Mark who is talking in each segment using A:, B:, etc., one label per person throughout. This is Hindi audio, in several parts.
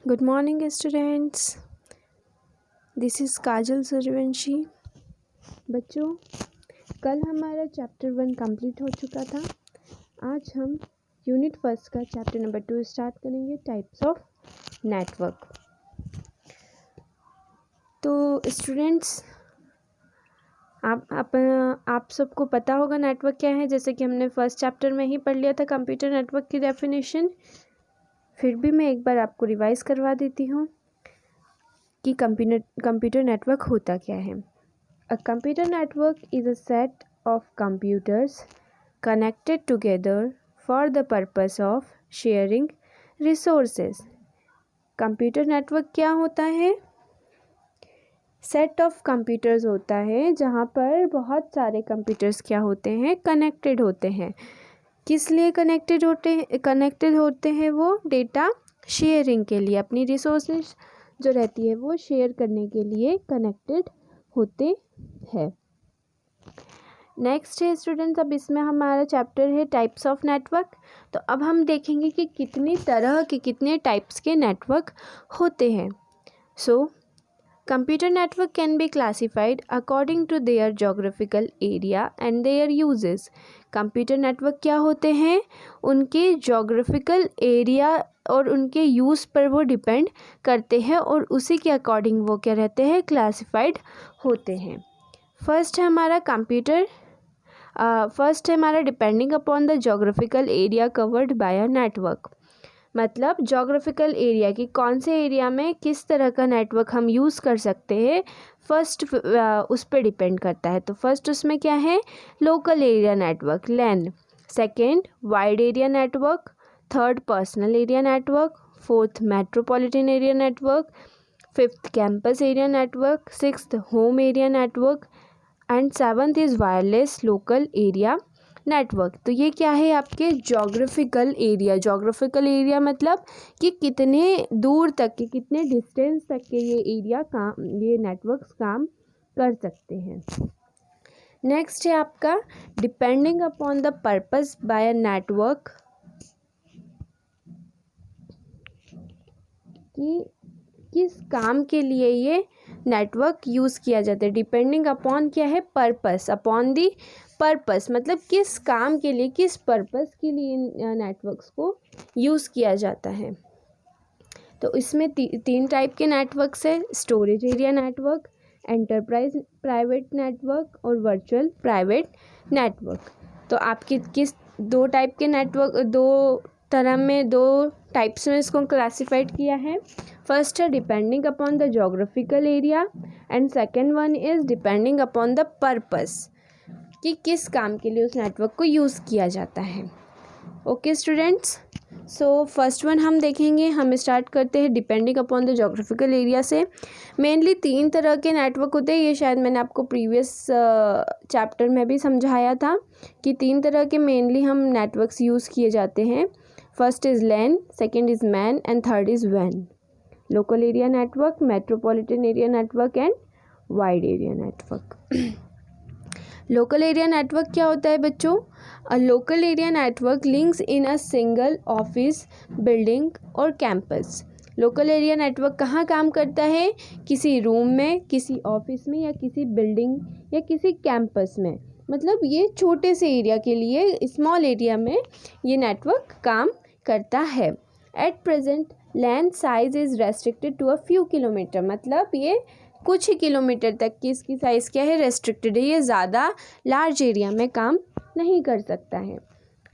A: Good morning students. This is काजल सूर्यवंशी. बच्चों, कल हमारा चैप्टर 1 कंप्लीट हो चुका था. आज हम यूनिट फर्स्ट का चैप्टर नंबर 2 स्टार्ट करेंगे, टाइप्स ऑफ नेटवर्क. तो स्टूडेंट्स, आप सबको पता होगा नेटवर्क क्या है, जैसे कि हमने फर्स्ट चैप्टर में ही पढ़ लिया था कंप्यूटर नेटवर्क की डेफिनेशन. फिर भी मैं एक बार आपको रिवाइज करवा देती हूँ कि कंप्यूटर नेटवर्क होता क्या है. A computer network is a set of computers connected together for the purpose of sharing resources. Computer network क्या होता है? सेट ऑफ कंप्यूटर्स होता है जहाँ पर बहुत सारे कंप्यूटर्स क्या होते हैं, कनेक्टेड होते हैं. किस लिए कनेक्टेड होते हैं? वो डेटा शेयरिंग के लिए, अपनी रिसोर्सेज जो रहती है वो शेयर करने के लिए कनेक्टेड होते हैं. नेक्स्ट है स्टूडेंट्स, अब इसमें हमारा चैप्टर है टाइप्स ऑफ नेटवर्क. तो अब हम देखेंगे कि कितनी तरह के, कितने टाइप्स के नेटवर्क होते हैं. So computer network can be classified according to their geographical area and their uses. Computer network क्या होते हैं? उनके जोग्राफिकल एरिया और उनके यूज़ पर वो डिपेंड करते हैं और उसी के अकॉर्डिंग वो क्या रहते हैं, क्लासिफाइड होते हैं. फर्स्ट है हमारा depending upon the geographical area covered by a network. मतलब जोग्राफिकल एरिया की कौन से एरिया में किस तरह का नेटवर्क हम यूज़ कर सकते हैं, फर्स्ट उस पर डिपेंड करता है. तो फर्स्ट उसमें क्या है, local area network LAN. Second wide area network. Third personal area network. Fourth metropolitan area network. Fifth campus area network. Sixth home area network and seventh is wireless local area network. तो ये क्या है आपके जोग्राफिकल एरिया. जोग्राफिकल एरिया मतलब कि कितने दूर तक के, कितने डिस्टेंस तक के ये नेटवर्क्स काम कर सकते हैं. नेक्स्ट है आपका depending upon the purpose bye a network, कि किस काम के लिए ये नेटवर्क यूज़ किया जाता है. डिपेंडिंग अपॉन क्या है, पर्पस. अपॉन दी पर्पस मतलब किस काम के लिए, किस पर्पस के लिए नेटवर्क्स को यूज़ किया जाता है. तो इसमें तीन टाइप के नेटवर्क्स है, storage area network, enterprise private network और वर्चुअल प्राइवेट नेटवर्क. तो आपके किस दो टाइप के नेटवर्क, दो टाइप्स में इसको क्लासिफाइड किया है. फर्स्ट है depending upon the geographical area and second one is depending upon the purpose, कि किस काम के लिए उस नेटवर्क को यूज़ किया जाता है. Okay students, so first one हम देखेंगे. हम स्टार्ट करते हैं depending upon the geographical area से. मेनली 3 तरह के नेटवर्क होते हैं. ये शायद मैंने आपको प्रीवियस चैप्टर में भी समझाया था कि 3 तरह के मेनली हम नेटवर्क्स यूज़ किए जाते हैं. First is LAN, second is MAN and third is वैन. Local area network, metropolitan area network and wide area network. Local area network क्या होता है बच्चों? A local area network links in a single office building और कैंपस. लोकल एरिया नेटवर्क कहाँ काम करता है? किसी रूम में, किसी ऑफिस में या किसी बिल्डिंग या किसी कैंपस में. मतलब ये छोटे से एरिया के लिए, स्मॉल एरिया में ये नेटवर्क काम करता है. At present LAN size is restricted to a few kilometre. मतलब ये कुछ ही किलोमीटर तक की इसकी साइज़ क्या है, रेस्ट्रिक्टेड है. ये ज़्यादा लार्ज एरिया में काम नहीं कर सकता है.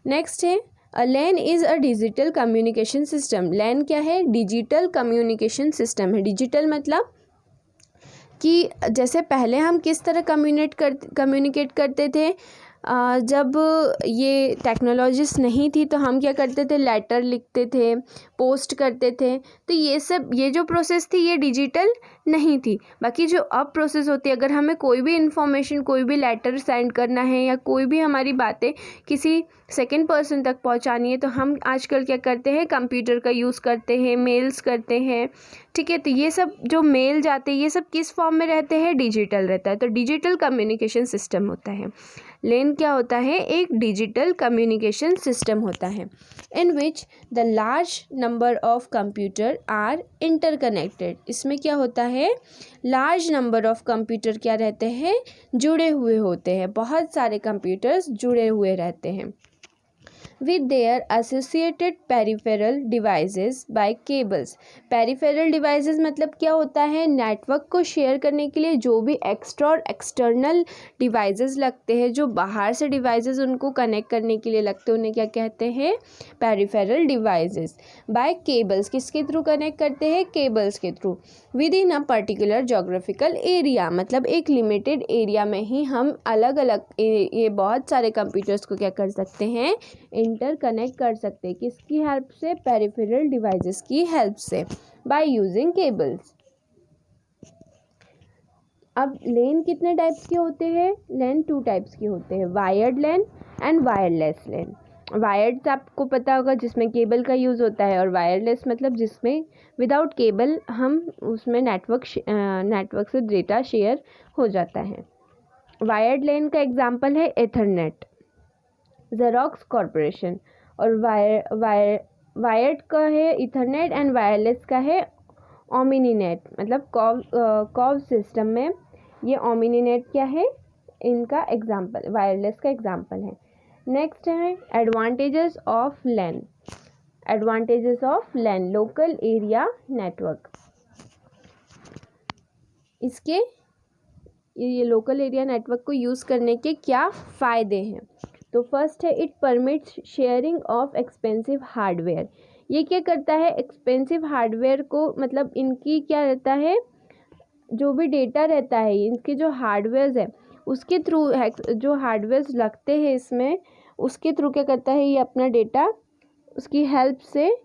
A: नेक्स्ट है LAN is a digital communication system. LAN क्या है? डिजिटल कम्युनिकेशन सिस्टम है. डिजिटल मतलब कि जैसे पहले हम किस तरह कम्युनिकेट करते थे, जब ये टेक्नोलॉजीज नहीं थी तो हम क्या करते थे, लेटर लिखते थे, पोस्ट करते थे. तो ये जो प्रोसेस थी ये डिजिटल नहीं थी. बाकी जो अब प्रोसेस होती है, अगर हमें कोई भी इन्फॉर्मेशन, कोई भी लेटर सेंड करना है या कोई भी हमारी बातें किसी सेकंड पर्सन तक पहुंचानी है, तो हम आजकल क्या करते हैं, कंप्यूटर का यूज़ करते हैं, मेल्स करते हैं. ठीक है, तो ये सब जो मेल जाते हैं ये सब किस फॉर्म में रहते हैं, डिजिटल रहता है. तो डिजिटल कम्युनिकेशन सिस्टम होता है. LAN क्या होता है? एक डिजिटल कम्युनिकेशन सिस्टम होता है in which the large number of computer are interconnected. इसमें क्या होता है? लार्ज नंबर ऑफ कंप्यूटर क्या रहते हैं? जुड़े हुए होते हैं, बहुत सारे कंप्यूटर्स जुड़े हुए रहते हैं with their associated peripheral devices by cables। peripheral devices मतलब क्या होता है? नेटवर्क को शेयर करने के लिए जो भी एक्स्ट्रा और एक्सटर्नल डिवाइसेस लगते हैं, जो बाहर से डिवाइसेस उनको कनेक्ट करने के लिए लगते हैं, उन्हें क्या कहते हैं? Peripheral devices. बाय केबल्स, किसके थ्रू कनेक्ट करते हैं? केबल्स के through. With in a particular geographical area, मतलब एक लिमिटेड एरिया में ही हम अलग अलग ये बहुत सारे कंप्यूटर्स को क्या कर सकते हैं? इंटरकनेक्ट कर सकते हैं। किसकी हेल्प से? पेरिफेरल डिवाइसेस की हेल्प से, बाय यूजिंग केबल्स। अब लेन कितने टाइप्स के होते हैं? लेन 2 टाइप्स के होते हैं, wired lane and wireless lane. Wired आपको पता होगा जिसमें केबल का यूज़ होता है, और वायरलेस मतलब जिसमें विदाउट केबल हम उसमें नेटवर्क से डेटा शेयर हो जाता है। वायर्ड लेन का एग्जांपल है एथरनेट, ज़ेरॉक्स कॉरपोरेशन। और वायर्ड का है इथरनेट एंड वायरलेस का है ओमिनीनेट, मतलब कॉव सिस्टम में ये ओमिनीनेट क्या है? इनका एग्जांपल, वायरलेस का एग्जांपल है। नेक्स्ट है advantages of LAN. Advantages of LAN, local area network. इसके ये लोकल एरिया नेटवर्क को यूज़ करने के क्या फ़ायदे हैं? तो फर्स्ट है it permits sharing of expensive hardware. ये क्या करता है? एक्सपेंसिव हार्डवेयर को, मतलब इनकी क्या रहता है? जो भी डेटा रहता है, इनके जो हार्डवेयर्स है उसके थ्रू, जो हार्डवेयर्स लगते हैं इसमें, उसके थ्रू क्या करता है? ये अपना डेटा, उसकी हेल्प से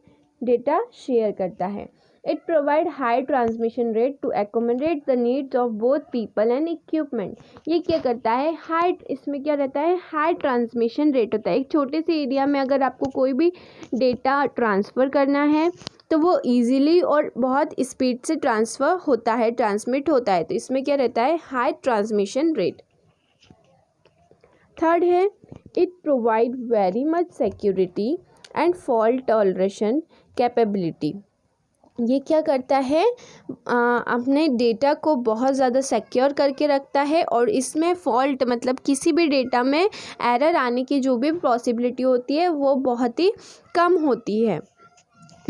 A: डेटा शेयर करता है। It provide high transmission rate to accommodate the needs of both people and equipment. ये क्या करता है? इसमें क्या रहता है? हाई ट्रांसमिशन रेट होता है। एक छोटे से एरिया में अगर आपको कोई भी डेटा ट्रांसफ़र करना है तो वो इजीली और बहुत स्पीड से ट्रांसफ़र होता है, ट्रांसमिट होता है। तो इसमें क्या रहता है? High transmission rate. थर्ड है it provide very much security and fault toleration capability. ये क्या करता है? अपने डेटा को बहुत ज़्यादा सिक्योर करके रखता है, और इसमें फॉल्ट मतलब किसी भी डेटा में एरर आने की जो भी पॉसिबिलिटी होती है वो बहुत ही कम होती है।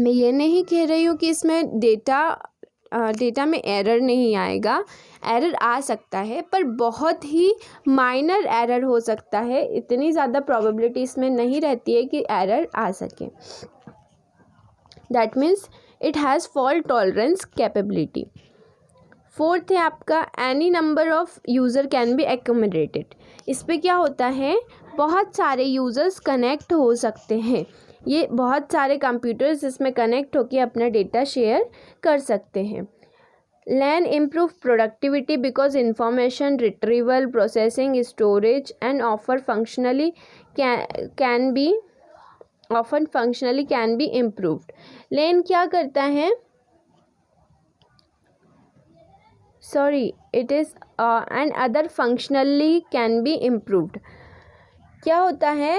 A: मैं ये नहीं कह रही हूँ कि इसमें डेटा में एरर नहीं आएगा, एरर आ सकता है, पर बहुत ही माइनर एरर हो सकता है। इतनी ज़्यादा प्रोबेबिलिटी इसमें नहीं रहती है कि एरर आ सके। That means it has fault tolerance capability. Fourth है आपका any number of user can be accommodated. इस पर क्या होता है? बहुत सारे यूज़र्स कनेक्ट हो सकते हैं। ये बहुत सारे कंप्यूटर्स इसमें कनेक्ट होकर अपना डेटा शेयर कर सकते हैं। LAN improve productivity because information retrieval, processing, storage and often functionally can be improved। LAN क्या करता है? it is and other functionally can be improved। क्या होता है?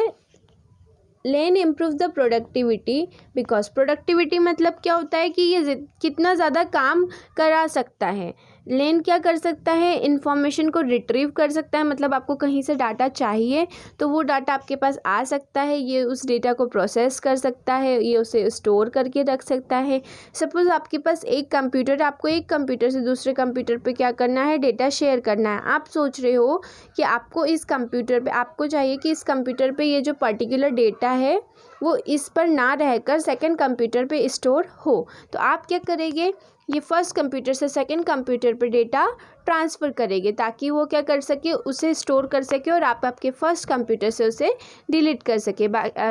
A: LAN improve the productivity because productivity मतलब क्या होता है कि ये कितना ज़्यादा काम करा सकता है। LAN क्या कर सकता है? इन्फॉर्मेशन को रिट्रीव कर सकता है, मतलब आपको कहीं से डाटा चाहिए तो वो डाटा आपके पास आ सकता है, ये उस डेटा को प्रोसेस कर सकता है, ये उसे स्टोर करके रख सकता है। सपोज़ आपके पास एक कंप्यूटर, आपको एक कंप्यूटर से दूसरे कंप्यूटर पे क्या करना है? डेटा शेयर करना है। आप सोच रहे हो कि आपको इस कंप्यूटर पे, आपको चाहिए कि इस कंप्यूटर पे ये जो पर्टिकुलर डेटा है वो इस पर ना रहकर सेकंड कंप्यूटर पे स्टोर हो, तो आप क्या करेंगे? ये फर्स्ट कंप्यूटर से सेकंड कंप्यूटर पे डेटा ट्रांसफ़र करेंगे ताकि वो क्या कर सके? उसे स्टोर कर सके और आप आपके फर्स्ट कंप्यूटर से उसे डिलीट कर सके।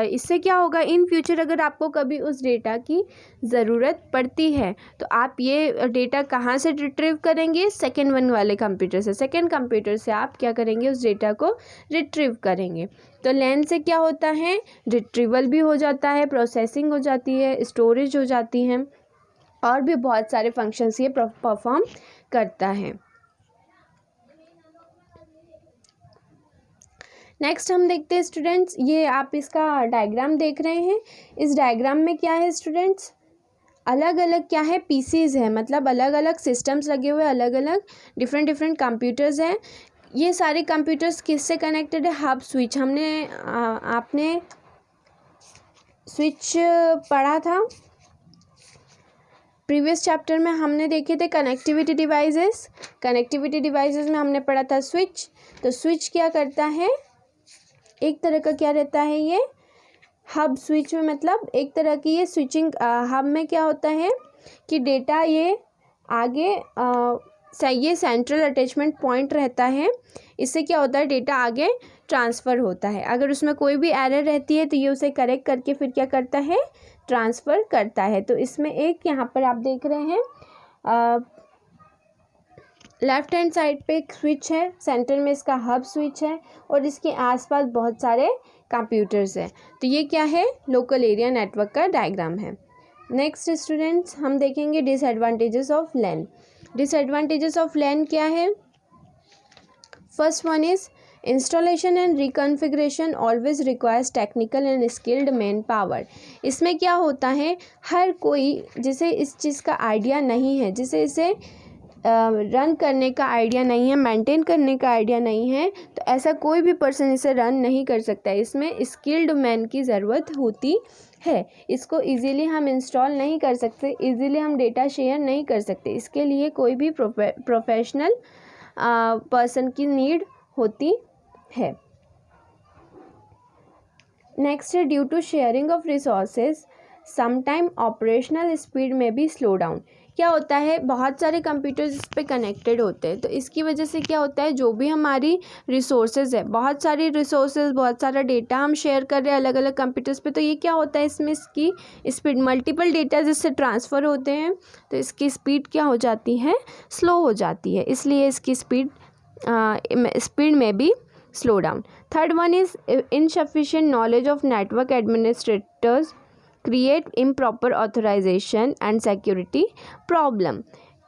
A: इससे क्या होगा? इन फ्यूचर अगर आपको कभी उस डेटा की ज़रूरत पड़ती है तो आप ये डेटा कहाँ से रिट्रीव करेंगे? सेकंड वन वाले कंप्यूटर से। सेकंड कंप्यूटर से आप क्या करेंगे? उस डेटा को रिट्रीव करेंगे। तो LAN से क्या होता है? रिट्रीवल भी हो जाता है, प्रोसेसिंग हो जाती है, स्टोरेज हो जाती है, और भी बहुत सारे फंक्शंस ये परफॉर्म करता है। नेक्स्ट हम देखते हैं स्टूडेंट्स, ये आप इसका डायग्राम देख रहे हैं। इस डायग्राम में क्या है स्टूडेंट्स, अलग अलग क्या है पीसीज है, मतलब अलग अलग सिस्टम्स लगे हुए, अलग अलग डिफरेंट कंप्यूटर्स हैं। ये सारे कंप्यूटर्स किससे कनेक्टेड है, हब स्विच। हमने आपने स्विच पढ़ा था प्रीवियस चैप्टर में, हमने देखे थे कनेक्टिविटी डिवाइसेस। कनेक्टिविटी डिवाइसेस में हमने पढ़ा था स्विच। तो स्विच क्या करता है, एक तरह का क्या रहता है ये हब स्विच में, मतलब एक तरह की ये स्विचिंग हब में क्या होता है कि डेटा ये आगे ये सेंट्रल अटैचमेंट पॉइंट रहता है। इससे क्या होता है, डेटा आगे ट्रांसफ़र होता है। अगर उसमें कोई भी एरर रहती है तो ये उसे करेक्ट करके फिर क्या करता है, ट्रांसफ़र करता है। तो इसमें एक यहाँ पर आप देख रहे हैं लेफ्ट हैंड साइड पे एक स्विच है, सेंटर में इसका हब स्विच है और इसके आसपास बहुत सारे कंप्यूटर्स हैं। तो ये क्या है, लोकल एरिया नेटवर्क का डायग्राम है। नेक्स्ट स्टूडेंट्स हम देखेंगे disadvantages of LAN. Disadvantages of LAN क्या है, first one is installation and reconfiguration always requires technical and skilled manpower. इसमें क्या होता है, हर कोई जिसे इस चीज़ का आइडिया नहीं है, जिसे इसे रन करने का आइडिया नहीं है, मेंटेन करने का आइडिया नहीं है, तो ऐसा कोई भी पर्सन इसे रन नहीं कर सकता है। इसमें स्किल्ड मैन की ज़रूरत होती है। इसको इजीली हम इंस्टॉल नहीं कर सकते, इजीली हम डेटा शेयर नहीं कर सकते। इसके लिए कोई भी प्रोफेशनल पर्सन की नीड होती है। नेक्स्ट है due to sharing of resources sometime operational speed में भी स्लो डाउन। क्या होता है, बहुत सारे कंप्यूटर्स इस पे कनेक्टेड होते हैं, तो इसकी वजह से क्या होता है, जो भी हमारी रिसोर्सेज है, बहुत सारी रिसोर्सेज, बहुत सारा डेटा हम शेयर कर रहे हैं अलग अलग कंप्यूटर्स पे, तो ये क्या होता है, इसमें इसकी स्पीड, मल्टीपल डेटा जिससे ट्रांसफ़र होते हैं तो इसकी स्पीड क्या हो जाती है, स्लो हो जाती है। इसलिए इसकी स्पीड में भी slow down. Third one is insufficient knowledge of network administrators create improper authorization and security problem.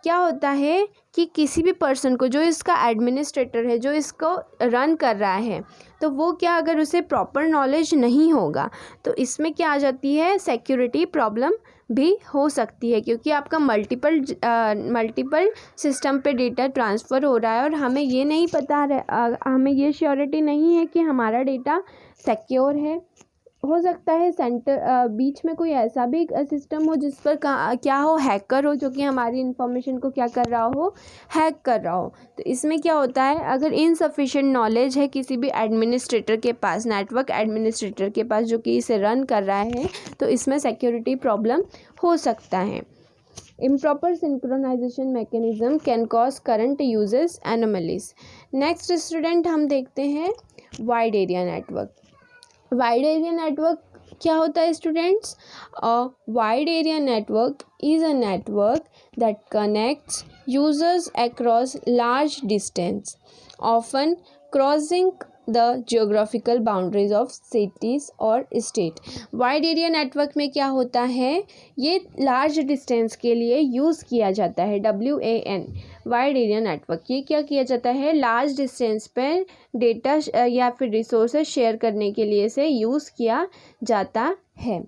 A: क्या होता है कि किसी भी पर्सन को, जो इसका एडमिनिस्ट्रेटर है, जो इसको रन कर रहा है, तो वो क्या, अगर उसे प्रॉपर नॉलेज नहीं होगा तो इसमें क्या आ जाती है, सिक्योरिटी प्रॉब्लम भी हो सकती है, क्योंकि आपका मल्टीपल सिस्टम पे डेटा ट्रांसफ़र हो रहा है और हमें ये नहीं पता, हमें ये श्योरिटी नहीं है कि हमारा डेटा सिक्योर है। हो सकता है बीच में कोई ऐसा भी सिस्टम हो जिस पर क्या हो, हैकर हो, जो कि हमारी इन्फॉर्मेशन को क्या कर रहा हो, हैक कर रहा हो। तो इसमें क्या होता है, अगर इनसफिशिएंट नॉलेज है किसी भी एडमिनिस्ट्रेटर के पास, नेटवर्क एडमिनिस्ट्रेटर के पास, जो कि इसे रन कर रहा है, तो इसमें सिक्योरिटी प्रॉब्लम हो सकता है। Improper synchronization mechanism can cause current uses anomalies. Next student हम देखते हैं wide area network. Wide area network क्या होता है students, wide area network is a network that connects users across large distance, often crossing the geographical boundaries of cities और स्टेट। वाइड एरिया नेटवर्क में क्या होता है, ये लार्ज डिस्टेंस के लिए यूज़ किया जाता है, WAN वाइड एरिया नेटवर्क। ये क्या किया जाता है, लार्ज डिस्टेंस पर डेटा या फिर रिसोर्सेज शेयर करने के लिए इसे यूज़ किया जाता है।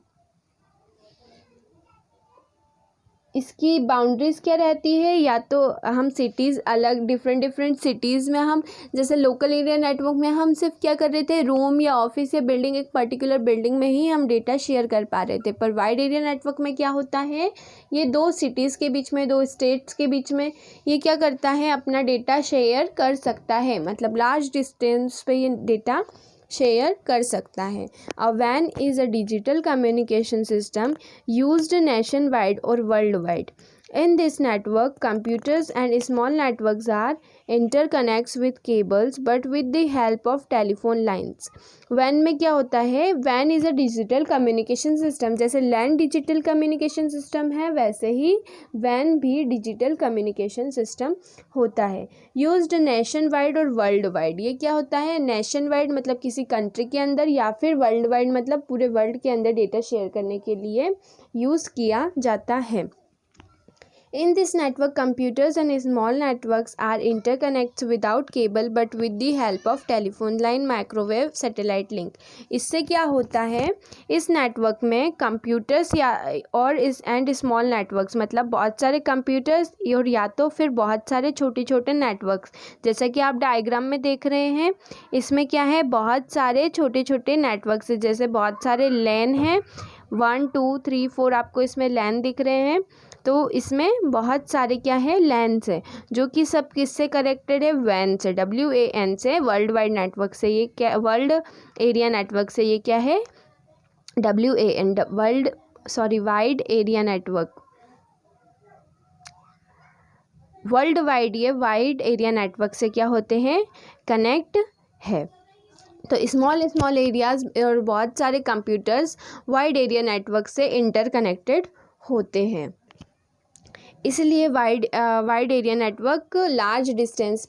A: इसकी बाउंड्रीज़ क्या रहती है, या तो हम सिटीज़ अलग डिफरेंट सिटीज़ में, हम जैसे लोकल एरिया नेटवर्क में हम सिर्फ क्या कर रहे थे, रूम या ऑफिस या बिल्डिंग, एक पर्टिकुलर बिल्डिंग में ही हम डेटा शेयर कर पा रहे थे। पर वाइड एरिया नेटवर्क में क्या होता है, ये 2 सिटीज़ के बीच में, 2 स्टेट्स के बीच में ये क्या करता है, अपना डेटा शेयर कर सकता है, मतलब लार्ज डिस्टेंस पे ये डेटा शेयर कर सकता है। अ वैन is a digital communication system used nationwide और worldwide. In this network, computers and small networks are interconnects with cables but with the help of telephone lines. WAN में क्या होता है, WAN is a digital communication system। जैसे LAN डिजिटल कम्युनिकेशन सिस्टम है, वैसे ही WAN भी डिजिटल कम्युनिकेशन सिस्टम होता है। यूज्ड नेशन वाइड और वर्ल्ड वाइड। ये क्या होता है, नेशन वाइड मतलब किसी कंट्री के अंदर, या फिर वर्ल्ड वाइड मतलब पूरे वर्ल्ड के अंदर डेटा शेयर करने के लिए यूज़ किया जाता है। In this network, computers and small networks are interconnected without cable but with the help of telephone line, microwave, satellite link. इससे क्या होता है, इस नेटवर्क में कंप्यूटर्स एंड स्मॉल नेटवर्क्स, मतलब बहुत सारे कंप्यूटर्स और या तो फिर बहुत सारे छोटे छोटे नेटवर्क्स, जैसा कि आप डायग्राम में देख रहे हैं। इसमें क्या है, बहुत सारे छोटे छोटे नेटवर्क्स, जैसे बहुत सारे लैन हैं, 1 2 3 4 आपको इसमें लैन दिख रहे हैं। तो इसमें बहुत सारे क्या है, लैन्स है, जो कि सब किससे कनेक्टेड है, वैन से, WAN से, वर्ल्ड वाइड नेटवर्क से। ये क्या, वर्ल्ड एरिया नेटवर्क से, ये क्या है, WAN, wide area network, world wide, ये वाइड एरिया नेटवर्क से क्या होते हैं, कनेक्ट है। तो स्मॉल एरियाज और बहुत सारे कंप्यूटर्स वाइड एरिया नेटवर्क से इंटरकनेक्टेड होते हैं। इसलिए wide area network large distance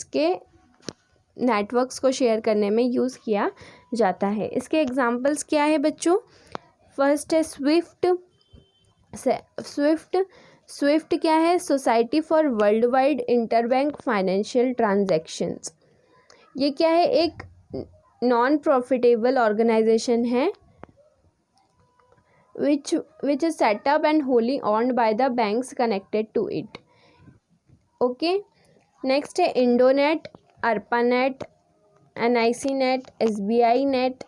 A: के नेटवर्क्स को शेयर करने में यूज़ किया जाता है। इसके एग्जांपल्स क्या है बच्चों, फर्स्ट है स्विफ्ट क्या है, society for world wide interbank financial transactions. ये क्या है, एक नॉन प्रॉफिटेबल ऑर्गेनाइजेशन है which is set up and wholly owned by the banks connected to it. Okay, next है इंडोनेट, ARPANET, NIC net, SBI net.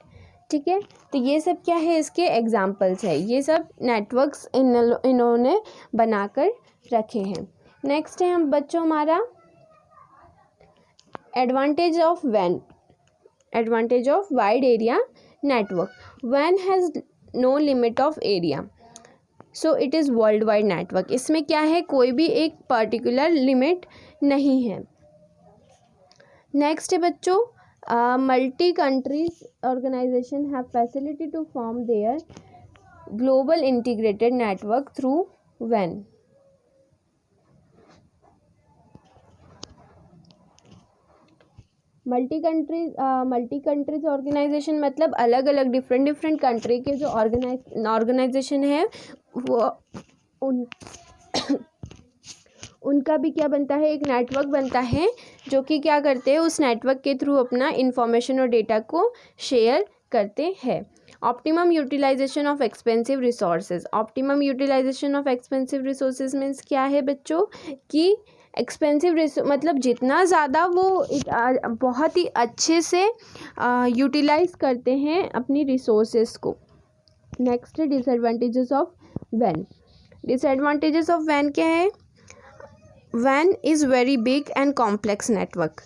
A: ठीक है, तो ये सब क्या है, इसके एग्जाम्पल्स है, ये सब नेटवर्क्स इन्होंने बनाकर रखे हैं। नेक्स्ट है हम बच्चों हमारा advantage of wide area network. वैन has no limit of area, so it is world wide network. इसमें क्या है, कोई भी एक पर्टिकुलर लिमिट नहीं है। नेक्स्ट है बच्चों, multi countries organization have facility to form their global integrated network through वैन। मल्टी कंट्रीज ऑर्गेनाइजेशन मतलब अलग अलग डिफरेंट कंट्री के जो ऑर्गेनाइजेशन है वो उनका भी क्या बनता है, एक नेटवर्क बनता है, जो कि क्या करते हैं, उस नेटवर्क के थ्रू अपना इंफॉर्मेशन और डेटा को शेयर करते हैं। Optimum utilization of expensive resources. Optimum utilization of expensive resources means क्या है बच्चों, कि एक्सपेंसिव मतलब जितना ज़्यादा वो बहुत ही अच्छे से यूटिलाइज करते हैं अपनी रिसोर्सेज को। नेक्स्ट है डिसएडवांटेजेस ऑफ वैन। डिसएडवांटेजेस ऑफ वैन क्या है, वैन is very big and complex network.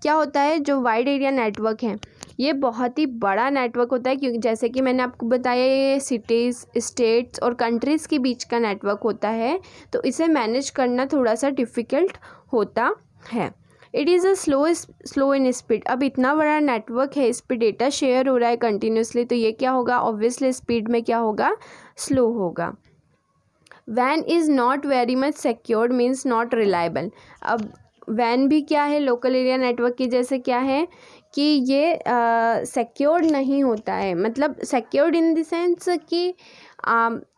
A: क्या होता है, जो वाइड एरिया नेटवर्क है ये बहुत ही बड़ा नेटवर्क होता है, क्योंकि जैसे कि मैंने आपको बताया ये सिटीज़, स्टेट्स और कंट्रीज़ के बीच का नेटवर्क होता है, तो इसे मैनेज करना थोड़ा सा डिफ़िकल्ट होता है। It is a slow in speed. अब इतना बड़ा नेटवर्क है, इस पर डेटा शेयर हो रहा है कंटिन्यूसली, तो ये क्या होगा, ऑब्वियसली स्पीड में क्या होगा, स्लो होगा। Van is not very much secured means not reliable. अब वैन भी क्या है, लोकल एरिया नेटवर्क की जैसे क्या है कि ये सिक्योर्ड नहीं होता है, मतलब सिक्योर्ड इन द सेंस कि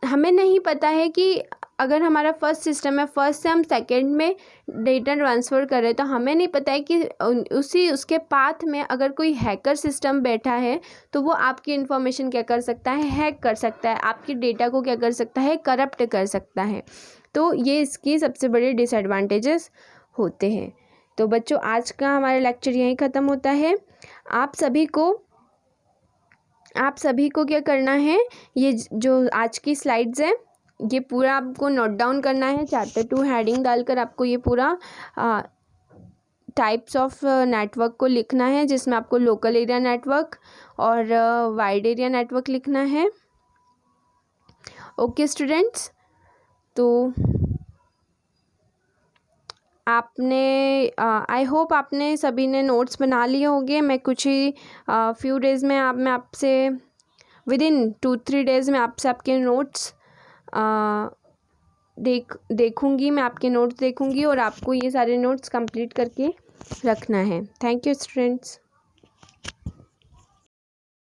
A: हमें नहीं पता है कि अगर हमारा फर्स्ट सिस्टम है, फर्स्ट से हम सेकंड में डेटा ट्रांसफ़र कर रहे हैं, तो हमें नहीं पता है कि उसके पाथ में अगर कोई हैकर सिस्टम बैठा है तो वो आपकी इन्फॉर्मेशन क्या कर सकता है, हैक कर सकता है, आपके डेटा को क्या कर सकता है, करप्ट कर सकता है। तो ये इसकी सबसे बड़े डिसएडवांटेजेस होते हैं। तो बच्चों आज का हमारा लेक्चर यहीं ख़त्म होता है। आप सभी को क्या करना है, ये जो आज की स्लाइड्स हैं ये पूरा आपको नोट डाउन करना है। चैप्टर 2 हेडिंग डालकर आपको ये पूरा टाइप्स ऑफ नेटवर्क को लिखना है, जिसमें आपको लोकल एरिया नेटवर्क और वाइड एरिया नेटवर्क लिखना है। ओके स्टूडेंट्स, तो आपने आई होप आपने सभी ने नोट्स बना लिए होंगे। मैं कुछ ही फ्यू डेज़ में मैं आपसे विदिन 2-3 डेज़ में आपसे आपके नोट्स देखूंगी, मैं आपके नोट्स देखूंगी और आपको ये सारे नोट्स कंप्लीट करके रखना है। Thank you students.